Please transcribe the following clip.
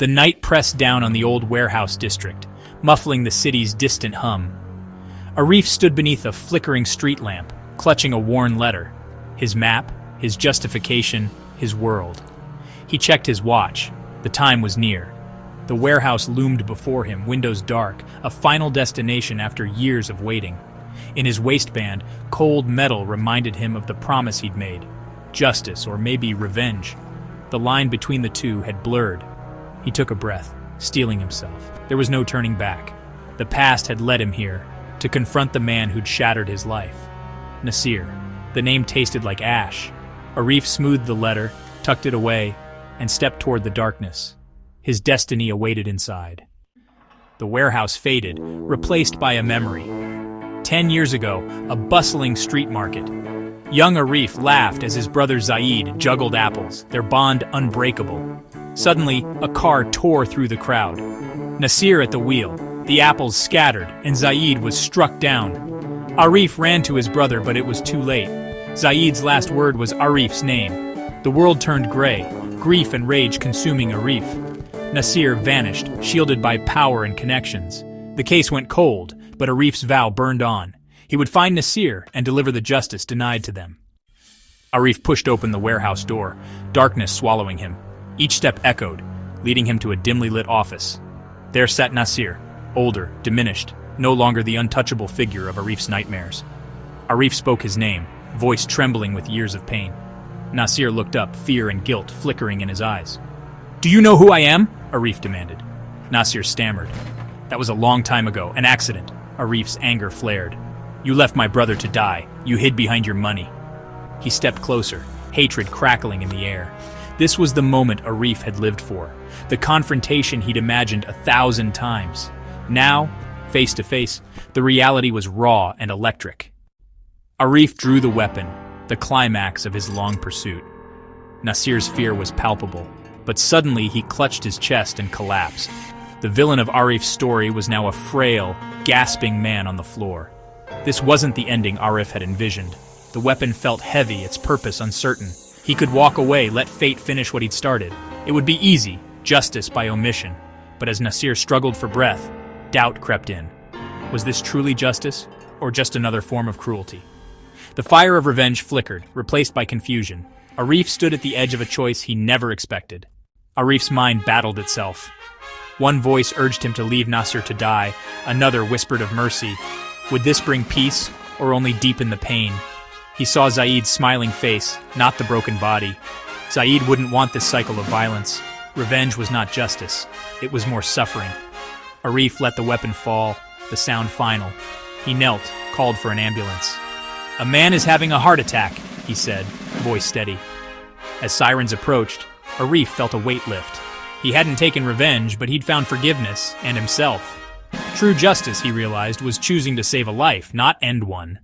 The night pressed down on the old warehouse district, muffling the city's distant hum. Arif stood beneath a flickering street lamp, clutching a worn letter. His map, his justification, his world. He checked his watch. The time was near. The warehouse loomed before him, windows dark, a final destination after years of waiting. In his waistband, cold metal reminded him of the promise he'd made. Justice, or maybe revenge. The line between the two had blurred. He took a breath, steeling himself. There was no turning back. The past had led him here, to confront the man who'd shattered his life. Nasir. The name tasted like ash. Arif smoothed the letter, tucked it away, and stepped toward the darkness. His destiny awaited inside. The warehouse faded, replaced by a memory. 10 years ago, a bustling street market. Young Arif laughed as his brother Zaid juggled apples, their bond unbreakable. Suddenly, a car tore through the crowd. Nasir at the wheel. The apples scattered, and Zaid was struck down. Arif ran to his brother, but it was too late. Zaid's last word was Arif's name. The world turned gray, grief and rage consuming Arif. Nasir vanished, shielded by power and connections. The case went cold, but Arif's vow burned on. He would find Nasir and deliver the justice denied to them. Arif pushed open the warehouse door, darkness swallowing him. Each step echoed, leading him to a dimly lit office. There sat Nasir, older, diminished, no longer the untouchable figure of Arif's nightmares. Arif spoke his name, voice trembling with years of pain. Nasir looked up, fear and guilt flickering in his eyes. "Do you know who I am?" Arif demanded. Nasir stammered. "That was a long time ago, an accident." Arif's anger flared. "You left my brother to die. You hid behind your money." He stepped closer, hatred crackling in the air. This was the moment Arif had lived for, the confrontation he'd imagined 1,000 times. Now, face to face, the reality was raw and electric. Arif drew the weapon, the climax of his long pursuit. Nasir's fear was palpable, but suddenly he clutched his chest and collapsed. The villain of Arif's story was now a frail, gasping man on the floor. This wasn't the ending Arif had envisioned. The weapon felt heavy, its purpose uncertain. He could walk away, let fate finish what he'd started. It would be easy, justice by omission. But as Nasir struggled for breath, doubt crept in. Was this truly justice, or just another form of cruelty? The fire of revenge flickered, replaced by confusion. Arif stood at the edge of a choice he never expected. Arif's mind battled itself. One voice urged him to leave Nasir to die, another whispered of mercy. Would this bring peace, or only deepen the pain? He saw Zaid's smiling face, not the broken body. Zaid wouldn't want this cycle of violence. Revenge was not justice. It was more suffering. Arif let the weapon fall, the sound final. He knelt, called for an ambulance. "A man is having a heart attack," he said, voice steady. As sirens approached, Arif felt a weight lift. He hadn't taken revenge, but he'd found forgiveness, and himself. True justice, he realized, was choosing to save a life, not end one.